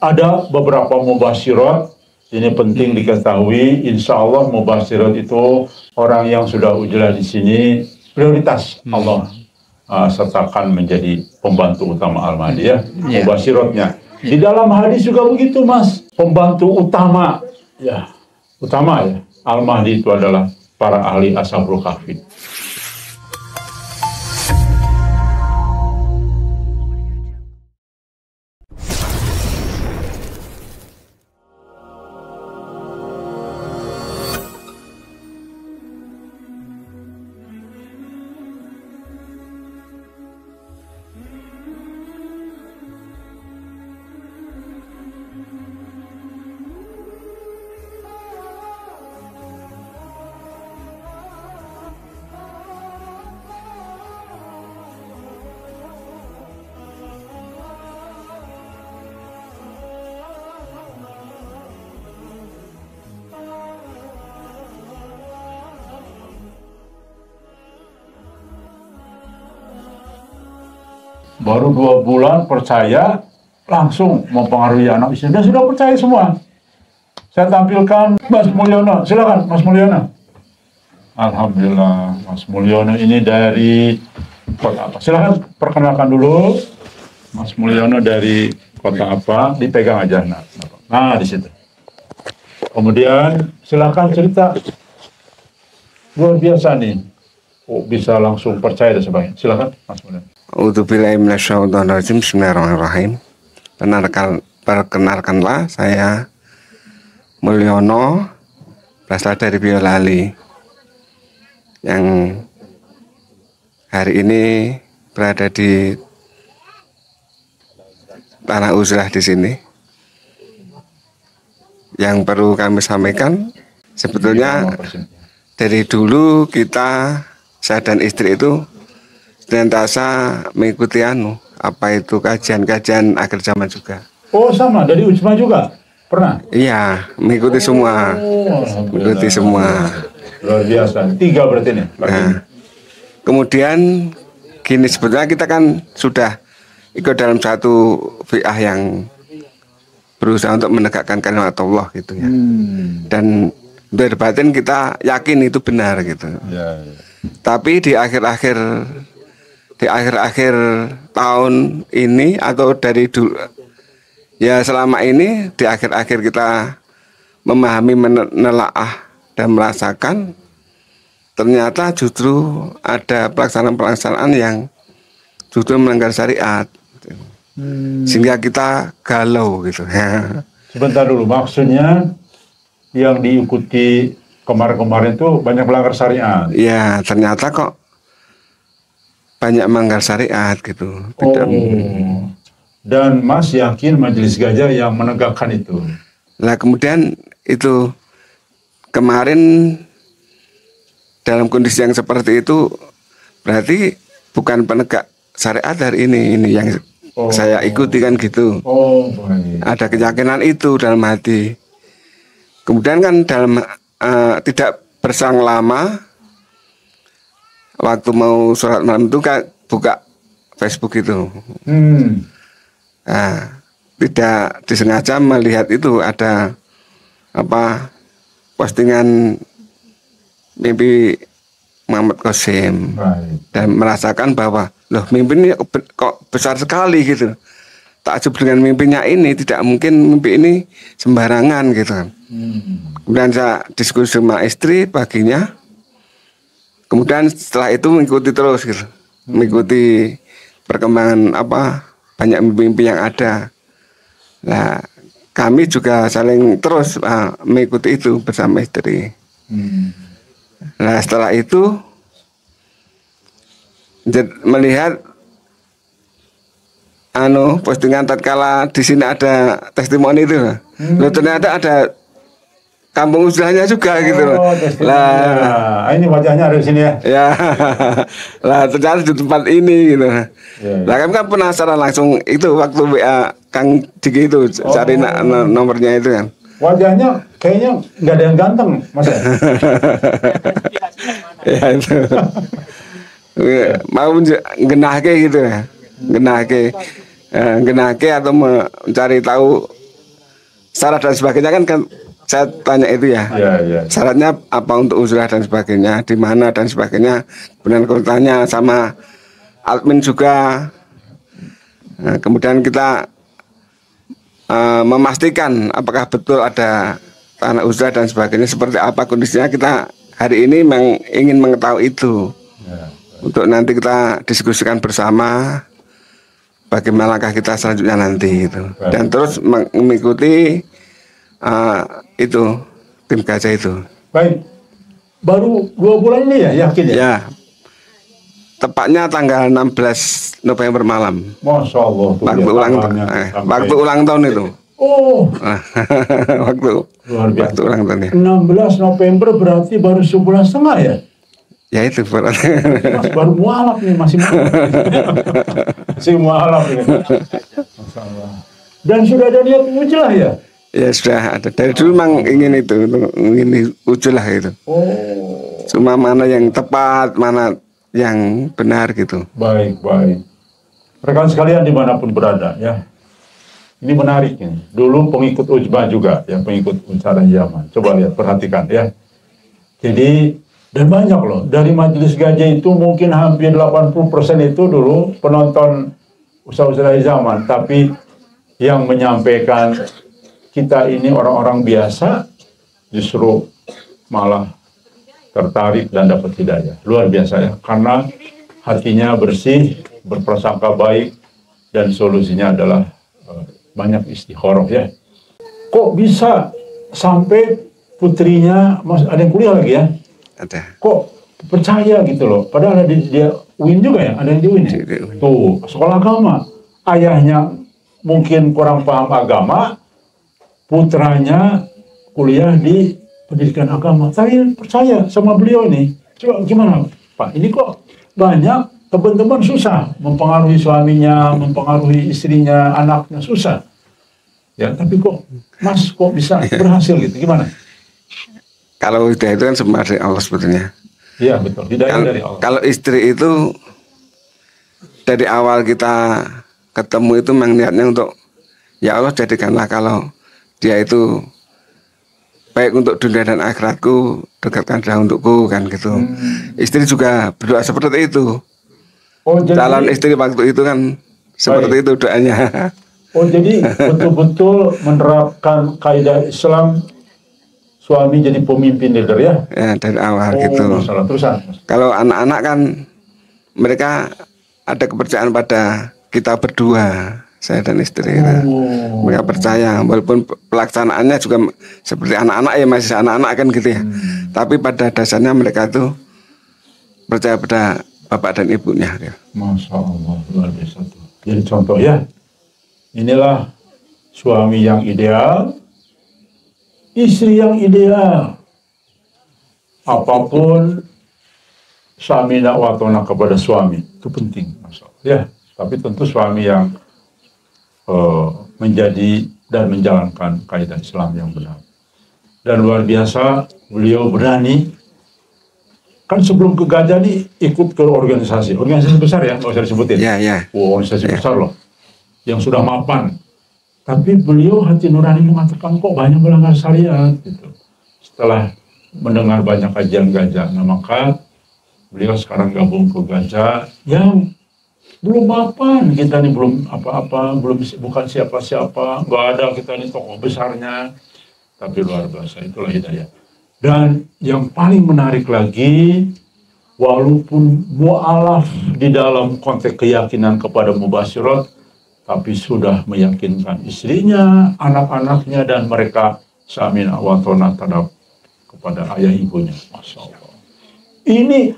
ada beberapa mubasyirat. Ini penting diketahui. Insya Allah mubasyirat itu orang yang sudah ujlah di sini prioritas Allah sertakan menjadi pembantu utama Al-Mahdi ya. Mubasyiratnya. Di dalam hadis juga begitu Mas. Pembantu utama ya, utama ya. Al-Mahdi itu adalah para ahli Ashabul Kahfi. Baru 2 bulan percaya, langsung mempengaruhi anak istri. Dan sudah percaya semua. Saya tampilkan Mas Mulyono. Silakan Mas Mulyono. Alhamdulillah, Mas Mulyono ini dari kota apa? Silakan perkenalkan dulu. Mas Mulyono dari kota apa? Dipegang aja. Nah di situ. Kemudian silakan cerita. Luar biasa nih. Oh, bisa langsung percaya dan sebagainya. Silakan Mas Mulyono. A'udzubillahi minasyaitonirrajim. Bismillahirrahmanirrahim. Perkenalkanlah saya Mulyono, berasal dari Boyolali, yang hari ini berada di tanah uzlah di sini. Yang perlu kami sampaikan, sebetulnya dari dulu saya dan istri itu senantiasa mengikuti apa itu kajian-kajian akhir zaman juga. Oh sama, dari Ujma juga? Pernah? Iya, mengikuti semua. Mengikuti semua. Luar biasa. 3 berarti nih? Nah, kemudian gini, sebetulnya kita kan sudah ikut dalam satu fi'ah yang berusaha untuk menegakkan kalimat Allah gitu ya. Dan dari batin kita yakin itu benar gitu. Ya. Tapi di akhir-akhir tahun ini atau dari dulu ya, selama ini di akhir-akhir kita memahami, menelaah dan merasakan ternyata justru ada pelaksanaan-pelaksanaan yang justru melanggar syariat, sehingga kita galau gitu. Sebentar dulu, maksudnya yang diikuti kemarin-kemarin itu banyak melanggar syariat? Ya, ternyata kok banyak melanggar syariat gitu. Dan Mas yakin Majelis Gajah yang menegakkan itu? Nah kemudian itu kemarin dalam kondisi yang seperti itu berarti bukan penegak syariat hari ini yang saya ikuti kan gitu. Ada keyakinan itu dalam hati. Kemudian kan dalam tidak berselang lama, waktu mau sholat malam itu kan buka Facebook itu. Nah, tidak disengaja melihat itu ada postingan mimpi Muhammad Qasim, dan merasakan bahwa loh, mimpi ini kok besar sekali gitu. Takjub dengan mimpinya ini, tidak mungkin mimpi ini sembarangan gitu kan. Kemudian saya diskusi sama istri paginya. Kemudian setelah itu mengikuti terus gitu. Mengikuti perkembangan banyak mimpi-mimpi yang ada. Nah, kami juga saling terus mengikuti itu bersama istri. Nah, setelah itu melihat postingan tatkala di sini ada testimoni itu. Loh, ternyata ada kampung uzlahnya juga gitu. Lah, ini wajahnya ada di sini ya. Ya. Lah, ternyata di tempat ini gitu. Lah, kami kan penasaran langsung itu waktu WA Kang Diki itu cari nomornya itu kan. Wajahnya kayaknya nggak ada yang ganteng, Mas. Ya itu. Mau genahke gitu ya. Genahke atau mencari tahu syarat dan sebagainya kan saya tanya itu ya. Syaratnya apa untuk uzlah dan sebagainya, di mana dan sebagainya. Kemudian aku tanya sama admin juga. Nah, kemudian kita memastikan apakah betul ada tanah uzlah dan sebagainya, seperti apa kondisinya. Kita hari ini memang ingin mengetahui itu. Untuk nanti kita diskusikan bersama bagaimana langkah kita selanjutnya nanti itu. Dan terus mengikuti itu tim gajah itu. Baik. Baru 2 bulan ini ya, yakin ya? Ya. Tepatnya tanggal 16 November malam. Masya Allah. Waktu ulang tahun itu. Oh. waktu ulang tahun ya. 16 November berarti baru sebulan setengah ya? Ya itu berarti. Mas baru mualaf nih, masih mualaf. Masih mualaf ini. Masalah. Dan sudah ada niat uzlah ya? Ya sudah ada. Dari dulu memang ingin itu, ingin uzlah itu. Oh. Cuma mana yang tepat, mana yang benar gitu. Baik. Rekan sekalian dimanapun berada ya. Ini menarik ini. Dulu pengikut Ujma juga, ya pengikut Unsara Yaman. Coba lihat, perhatikan ya. Jadi dan banyak loh, dari Majelis Gajah itu mungkin hampir 80% itu dulu penonton usaha-usaha zaman, tapi yang menyampaikan kita ini orang-orang biasa justru malah tertarik dan dapat hidayah. Luar biasa ya, karena hatinya bersih, berprasangka baik, dan solusinya adalah banyak istikharah ya. Kok bisa sampai putrinya, ada yang kuliah lagi ya? Ada. Kok percaya gitu loh, padahal ada dia UIN juga ya, ada yang di UIN ya? Tuh, sekolah agama. Ayahnya mungkin kurang paham agama, putranya kuliah di pendidikan agama, tapi percaya sama beliau nih. Coba gimana Pak, ini kok banyak teman-teman susah mempengaruhi suaminya, mempengaruhi istrinya, anaknya susah ya, tapi kok Mas kok bisa berhasil gitu, gimana? Kalau hidayah itu kan semua dari Allah sebetulnya. Iya betul, hidayah dari Allah. Kalau istri itu dari awal kita ketemu itu memang niatnya untuk ya Allah jadikanlah kalau dia itu baik untuk dunia dan akhiratku, dekatkanlah untukku kan gitu. Istri juga berdoa seperti itu. Oh, jadi, calon istri waktu itu kan seperti itu doanya. Oh jadi betul-betul menerapkan kaidah Islam, suami jadi pemimpin leader ya? Ya dari awal gitu. Masalah terusan. Kalau anak-anak kan mereka ada kepercayaan pada kita berdua, saya dan istri. Mereka percaya, walaupun pelaksanaannya juga seperti anak-anak ya, masih anak-anak kan gitu ya. Tapi pada dasarnya mereka itu percaya pada bapak dan ibunya. Ya. Masya Allah, luar biasa tuh. Jadi contoh ya, inilah suami yang ideal, istri yang ideal. Apapun samina wa ta'na kepada suami itu penting, Masya Allah. Ya, tapi tentu suami yang menjadi dan menjalankan kaidah Islam yang benar. Dan luar biasa beliau berani. Kan sebelum ke Gajah nih ikut ke organisasi besar ya, nggak usah disebutin. Ya. Organisasi besar loh, yang sudah mapan. Tapi beliau hati nurani mengatakan kok banyak melanggar syariat gitu. Setelah mendengar banyak kajian Gajah, nah maka beliau sekarang gabung ke Gajah yang belum mapan, kita nih belum apa-apa, bukan siapa-siapa, nggak ada kita nih tokoh besarnya, tapi luar biasa, itulah hidayah. Dan yang paling menarik lagi, walaupun mu'alaf di dalam konteks keyakinan kepada mubasyirat, tapi sudah meyakinkan istrinya, anak-anaknya, dan mereka samina wa ta'na terhadap kepada ayah ibunya. Masya Allah. Ini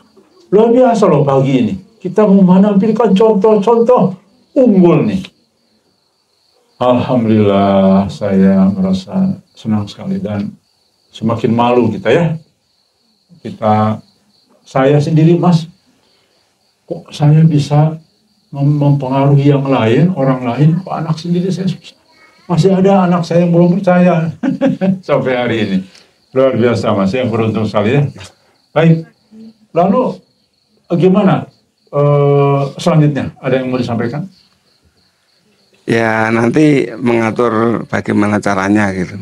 luar biasa loh pagi ini. Kita mau menampilkan contoh-contoh unggul nih. Alhamdulillah, saya merasa senang sekali dan semakin malu kita ya. Saya sendiri Mas, kok saya bisa mempengaruhi yang lain, orang lain, kok anak sendiri saya susah. Masih ada anak saya yang belum percaya sampai hari ini. Luar biasa Mas, yang beruntung sekali ya. Baik, lalu gimana selanjutnya? Ada yang mau disampaikan? Ya nanti mengatur bagaimana caranya gitu.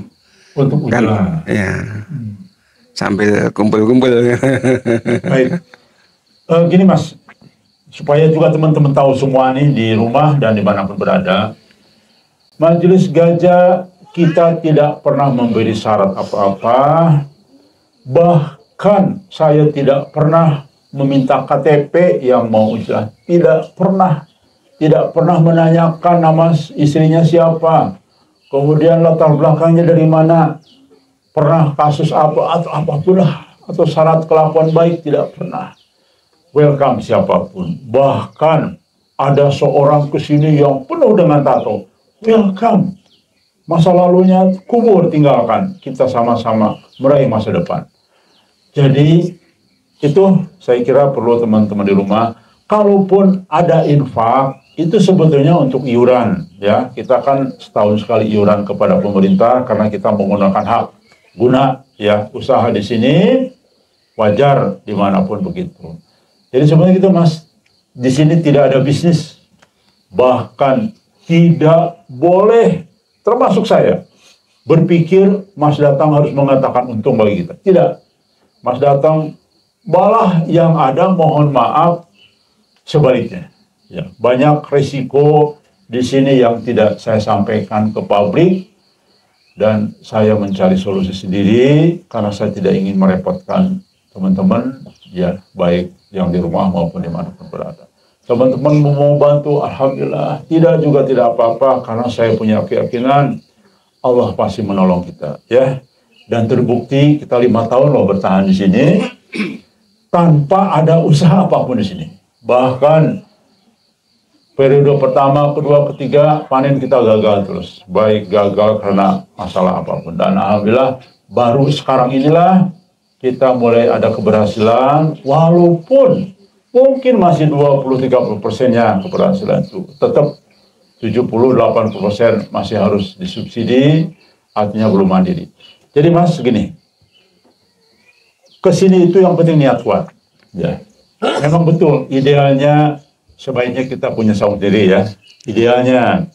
Untuk Kan ujian. ya sambil kumpul-kumpul. Baik. Gini Mas, supaya juga teman-teman tahu semua nih di rumah dan dimanapun berada, Majelis Gajah kita tidak pernah memberi syarat apa-apa, bahkan saya tidak pernah meminta KTP yang mau ujian, tidak pernah menanyakan nama istrinya siapa, kemudian latar belakangnya dari mana, pernah kasus apa atau apapun lah, atau syarat kelakuan baik, tidak pernah. Welcome siapapun. Bahkan ada seorang kesini yang penuh dengan tato. Welcome. Masa lalunya kubur, tinggalkan. Kita sama-sama meraih masa depan. Jadi itu saya kira perlu teman-teman di rumah. Kalaupun ada infak, itu sebetulnya untuk iuran. Ya, kita kan setahun sekali iuran kepada pemerintah karena kita menggunakan hak guna ya usaha di sini, wajar dimanapun begitu. Jadi sebenarnya gitu Mas, di sini tidak ada bisnis, bahkan tidak boleh, termasuk saya, berpikir Mas datang harus mengatakan untung bagi kita. Tidak, Mas datang malah yang ada mohon maaf sebaliknya. Ya, banyak risiko di sini yang tidak saya sampaikan ke publik dan saya mencari solusi sendiri karena saya tidak ingin merepotkan teman-teman ya, baik yang di rumah maupun dimanapun berada. Teman-teman mau bantu, alhamdulillah. Tidak juga tidak apa-apa karena saya punya keyakinan Allah pasti menolong kita ya. Dan terbukti kita 5 tahun loh bertahan di sini tanpa ada usaha apapun di sini. Bahkan periode pertama, kedua, ketiga panen kita gagal terus. Baik gagal karena masalah apapun. Dan alhamdulillah baru sekarang inilah kita mulai ada keberhasilan, walaupun mungkin masih 20-30%-nya keberhasilan itu. Tetap 70-80% masih harus disubsidi, artinya belum mandiri. Jadi Mas gini, kesini itu yang penting niat kuat. Ya, memang betul, idealnya sebaiknya kita punya saung diri ya, idealnya.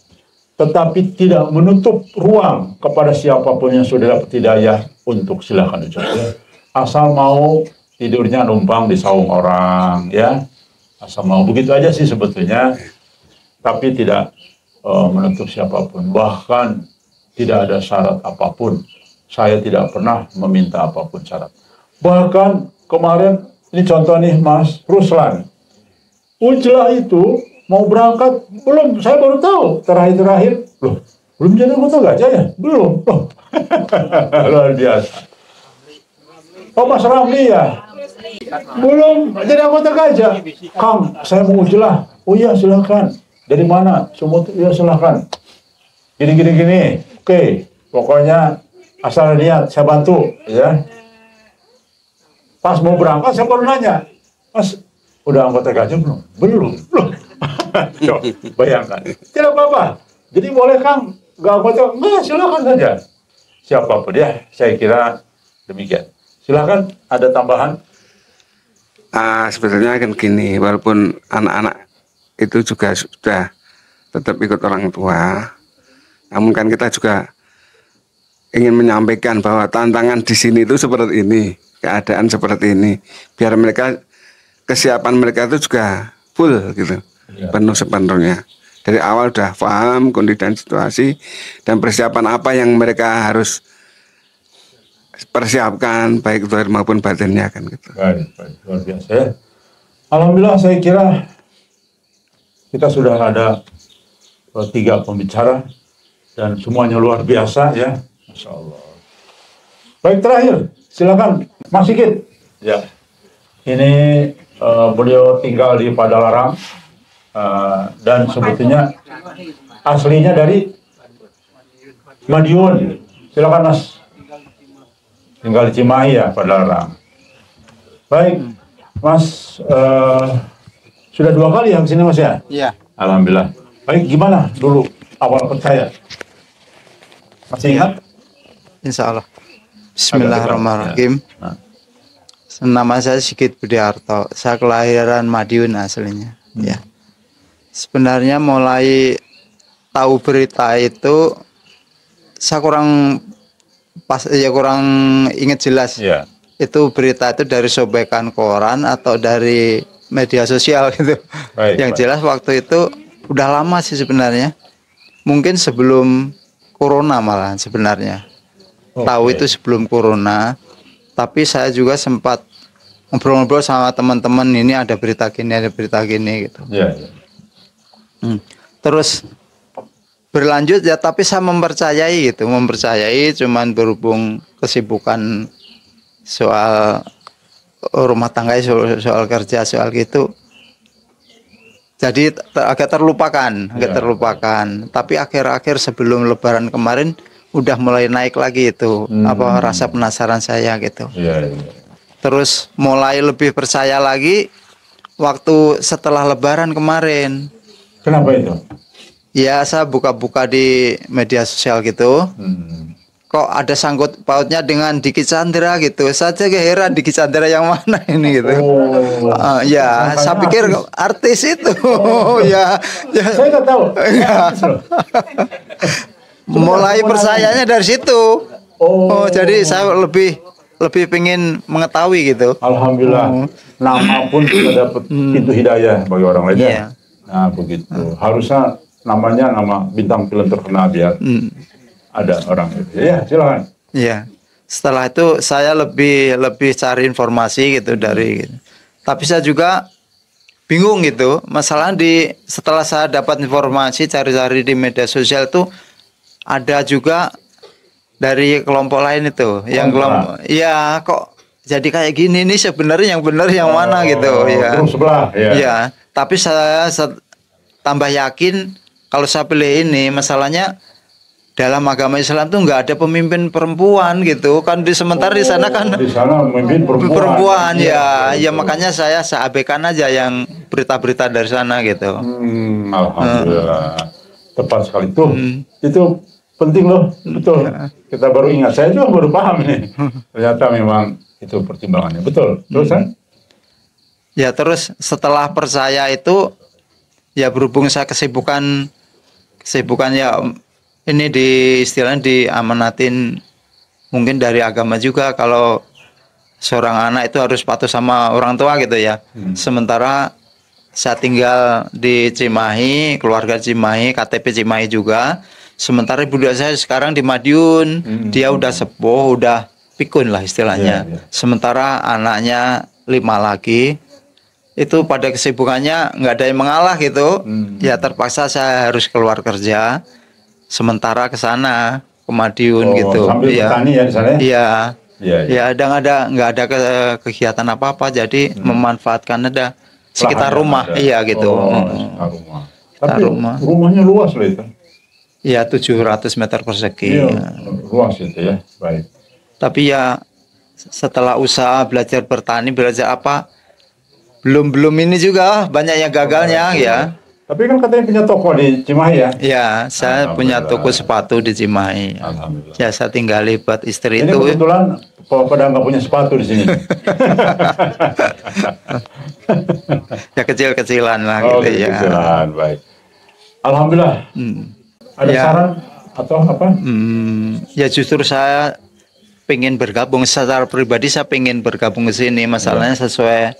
Tetapi tidak menutup ruang kepada siapapun yang sudah dapat hidayah untuk silakan ucap ya. Asal mau tidurnya numpang di saung orang ya, asal mau begitu aja sih sebetulnya. Tapi tidak menutup siapapun, bahkan tidak ada syarat apapun. Saya tidak pernah meminta apapun syarat. Bahkan kemarin ini contoh nih Mas Ruslan, Ujlah itu mau berangkat belum, saya baru tahu terakhir loh, belum jadi anggota Gajah ya, belum loh. Luar biasa. Oh Mas Ramli ya, belum jadi anggota Gajah. Kang, saya mau Ujlah. Oh iya silakan. Dari mana? Sumut, ya silakan. Gini. Oke, pokoknya asal niat saya bantu ya. Pas mau berangkat saya baru nanya, Mas udah anggota Gajah belum? Belum. Bayangkan. Tidak apa-apa. Jadi boleh Kang gak anggota? Enggak, silakan saja. Siapapun ya, saya kira demikian. Silakan ada tambahan. Sebetulnya kan gini, walaupun anak-anak itu juga sudah tetap ikut orang tua, namun kan kita juga ingin menyampaikan bahwa tantangan di sini itu seperti ini, keadaan seperti ini, biar mereka kesiapan mereka itu juga full gitu, ya, penuh sepenuhnya. Dari awal udah paham kondisi dan situasi dan persiapan apa yang mereka harus persiapkan baik zahir maupun batinnya kan gitu. Baik, luar biasa ya. Alhamdulillah saya kira kita sudah ada 3 pembicara dan semuanya luar biasa ya. Masya Allah. Baik, terakhir silakan Mas Sigit. Ya, ini beliau tinggal di Padalarang dan sebetulnya aslinya dari Madiun. Silakan Mas. Tinggal di Cimahi ya, Padalarang. Baik, Mas sudah 2 kali yang sini Mas ya? Iya. Alhamdulillah. Baik, gimana dulu awal percaya? Masih ingat? Insya Allah. Bismillahirrahmanirrahim. Nama saya Sigit Budiarto. Saya kelahiran Madiun aslinya. Ya. Sebenarnya mulai tahu berita itu saya kurang kurang ingat jelas. Ya. Itu berita itu dari sobekan koran atau dari media sosial gitu. Baik, Yang baik. jelas waktu itu udah lama sih sebenarnya. Mungkin sebelum corona malah sebenarnya. Tahu Oke. itu sebelum corona. Tapi saya juga sempat ngobrol-ngobrol sama teman-teman, ini ada berita gini gitu. Ya, ya. Terus berlanjut ya, tapi saya mempercayai gitu, cuman berhubung kesibukan soal rumah tangga, soal kerja, soal gitu. Jadi agak terlupakan. Tapi akhir-akhir sebelum Lebaran kemarin udah mulai naik lagi itu rasa penasaran saya gitu. Ya, ya. Terus mulai lebih percaya lagi waktu setelah Lebaran kemarin. Kenapa itu? Ya, saya buka-buka di media sosial gitu. Kok ada sangkut pautnya dengan Diki Chandra gitu. Saya juga heran, Diki Chandra yang mana ini gitu. Ya, saya pikir artis itu. Ya. Saya nggak tahu. Ya. Mulai percayanya dari situ. Jadi saya lebih pengen mengetahui gitu. Alhamdulillah, nama pun sudah dapat pintu hidayah bagi orang lain. Iya. Nah, begitu. Harusnya namanya nama bintang film terkenal biar ada orang itu. Ya, silakan. Iya. Setelah itu saya lebih cari informasi gitu dari gitu. Tapi saya juga bingung gitu. Masalah setelah saya dapat informasi cari-cari di media sosial itu ada juga dari kelompok lain itu yang ya kok jadi kayak gini nih, sebenarnya yang benar yang mana gitu ya. Terus sebelah ya. Ya, tapi saya tambah yakin kalau saya pilih ini, masalahnya dalam agama Islam tuh nggak ada pemimpin perempuan gitu kan, sementara di sana kan di sana pemimpin perempuan. Ya makanya saya abaikan aja yang berita-berita dari sana gitu. Alhamdulillah, tepat sekali tuh. Itu penting loh, betul. Kita baru ingat, saya juga baru paham ini. Ternyata memang itu pertimbangannya, betul. Terus kan? Ya, terus setelah percaya itu ya berhubung saya kesibukan ya ini istilahnya diamanatin mungkin dari agama juga kalau seorang anak itu harus patuh sama orang tua gitu ya. Sementara saya tinggal di Cimahi, keluarga Cimahi, KTP Cimahi juga. Sementara ibu saya sekarang di Madiun, dia udah sepuh, udah pikun lah istilahnya. Sementara anaknya 5 lagi. Itu pada kesibukannya nggak ada yang mengalah gitu. Ya terpaksa saya harus keluar kerja. Sementara ke sana, ke Madiun gitu. Sambil petani ya di sana? Iya. Ya, nggak ada kegiatan apa-apa, jadi memanfaatkan ada sekitar rumah. Iya gitu. Sekitar rumah. Tapi rumahnya luas loh itu. Iya, 700 meter persegi. Iya, luas itu ya. Baik. Tapi ya setelah usaha belajar bertani, belajar apa, belum ini juga banyak yang gagalnya ya. Tapi kan katanya punya toko di Cimahi ya? Ya, saya punya toko sepatu di Cimahi. Alhamdulillah. Ya, saya tinggali buat istri ini itu. Kebetulan pada nggak punya sepatu di sini. Ya kecil-kecilan lah gitu ya. Kecil-kecilan, baik. Alhamdulillah. Ada saran atau apa? Ya justru saya pengen bergabung secara pribadi, saya pengen bergabung ke sini. Masalahnya sesuai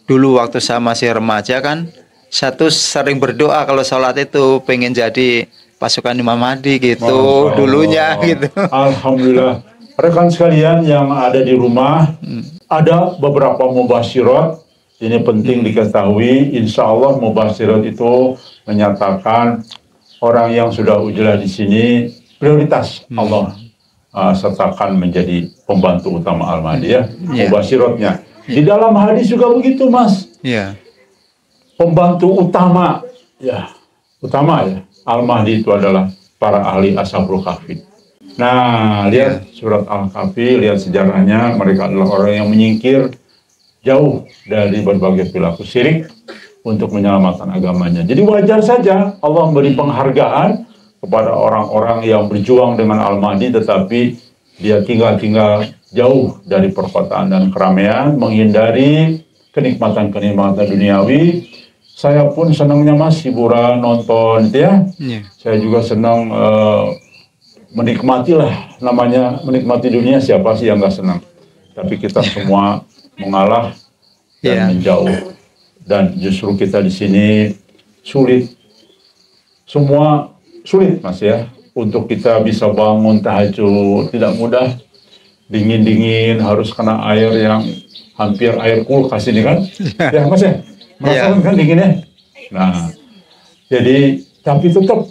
dulu waktu saya masih remaja kan, saya tuh sering berdoa kalau sholat itu pengen jadi pasukan Imam Mahdi gitu dulunya gitu. Alhamdulillah. Rekan sekalian yang ada di rumah, ada beberapa mubasyirat. Ini penting diketahui. Insya Allah mubasyirat itu menyatakan orang yang sudah ujlah di sini prioritas Allah sertakan menjadi pembantu utama Al-Mahdi ya. Mubasyiratnya. Di dalam hadis juga begitu, Mas. Iya. Pembantu utama ya Al-Mahdi itu adalah para ahli Ashabul Kahfi. Nah, lihat surat Al-Kahfi, lihat sejarahnya, mereka adalah orang yang menyingkir jauh dari berbagai perilaku syirik untuk menyelamatkan agamanya. Jadi wajar saja Allah memberi penghargaan kepada orang-orang yang berjuang dengan Al-Mahdi tetapi dia tinggal jauh dari perkotaan dan keramaian, menghindari kenikmatan-kenikmatan duniawi. Saya pun senangnya Mas hiburan, nonton gitu ya. Iya. Saya juga senang menikmati lah, namanya menikmati dunia, siapa sih yang nggak senang. Tapi kita semua mengalah dan Iya. menjauh. Dan justru kita di sini sulit. Semua sulit Mas ya. Untuk kita bisa bangun tahajud tidak mudah. Dingin-dingin harus kena air yang hampir air kulkas ini kan. Ya Mas ya. Merasakan kan dinginnya. Nah, jadi tapi tetap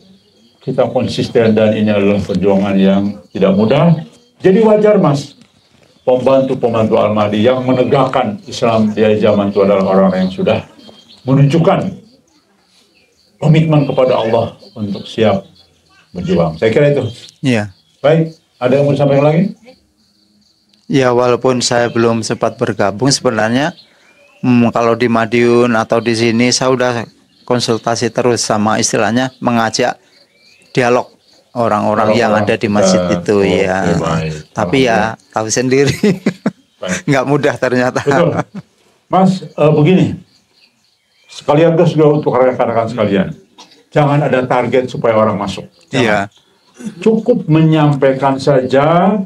kita konsisten dan ini adalah perjuangan yang tidak mudah. Jadi wajar Mas, pembantu-pembantu Al-Mahdi yang menegakkan Islam di zaman itu adalah orang-orang yang sudah menunjukkan komitmen kepada Allah untuk siap berjuang. Saya kira itu. Iya. Baik, ada yang mau disampaikan lagi? Ya, walaupun saya belum sempat bergabung sebenarnya, kalau di Madiun atau di sini saya udah konsultasi terus sama istilahnya mengajak dialog orang-orang yang ada di masjid itu ya. Baik. Tapi ya tahu sendiri nggak mudah ternyata. Betul. Mas, begini. Sekalian juga untuk rekan-rekan sekalian. Jangan ada target supaya orang masuk. Iya. Cukup menyampaikan saja,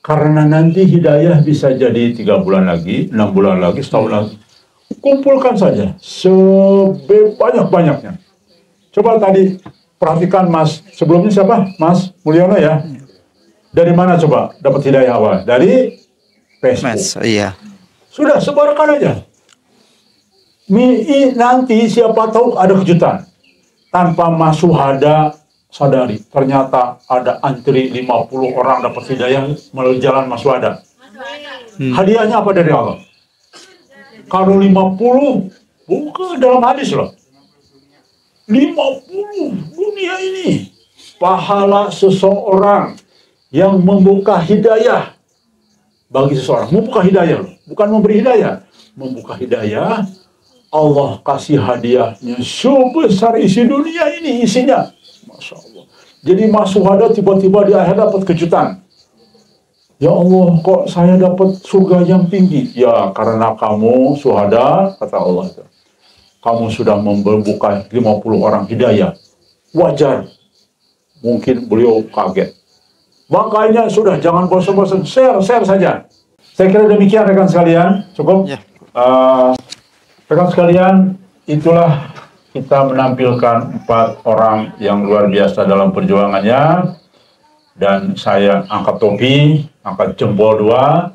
karena nanti hidayah bisa jadi 3 bulan lagi, 6 bulan lagi, setahun lagi. Kumpulkan saja sebanyak-banyaknya. Coba tadi perhatikan Mas, sebelumnya siapa? Mas Mulyono ya. Dari mana coba dapat hidayah awal? Dari Facebook. Iya. Sudah, sebarkan aja. Nanti siapa tahu ada kejutan. Tanpa Mas Suhada sadari, ternyata ada antri 50 orang dapat hidayah melalui jalan Mas Suhada. Hadiahnya apa dari Allah? Kalau 50, bukan dalam hadis loh. 50 dunia ini. Pahala seseorang yang membuka hidayah bagi seseorang. Membuka hidayah loh. Bukan memberi hidayah. Membuka hidayah, Allah kasih hadiahnya sebesar isi dunia ini isinya. Masya Allah. Jadi Mas Suhada tiba-tiba di akhir dapat kejutan. Ya Allah, kok saya dapat surga yang tinggi? Ya, karena kamu Suhada, kata Allah, kamu sudah membuka 50 orang hidayah. Wajar. Mungkin beliau kaget. Makanya sudah, jangan bosan-bosan, share saja. Saya kira demikian rekan sekalian. Cukup? Ya. Rekan sekalian, itulah kita menampilkan 4 orang yang luar biasa dalam perjuangannya. Dan saya angkat topi, angkat jempol 2,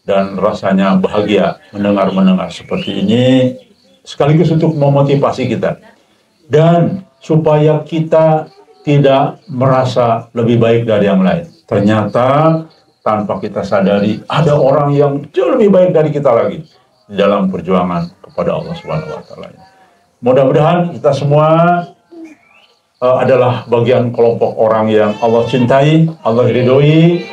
dan rasanya bahagia mendengar seperti ini, sekaligus untuk memotivasi kita. Dan supaya kita tidak merasa lebih baik dari yang lain. Ternyata tanpa kita sadari, ada orang yang jauh lebih baik dari kita lagi dalam perjuangan kepada Allah Subhanahu wa Ta'ala. Mudah-mudahan kita semua adalah bagian kelompok orang yang Allah cintai, Allah ridhoi,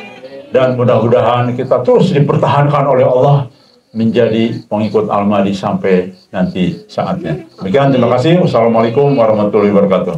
dan mudah-mudahan kita terus dipertahankan oleh Allah menjadi pengikut Al-Mahdi sampai nanti saatnya. Demikian, terima kasih. Wassalamualaikum warahmatullahi wabarakatuh.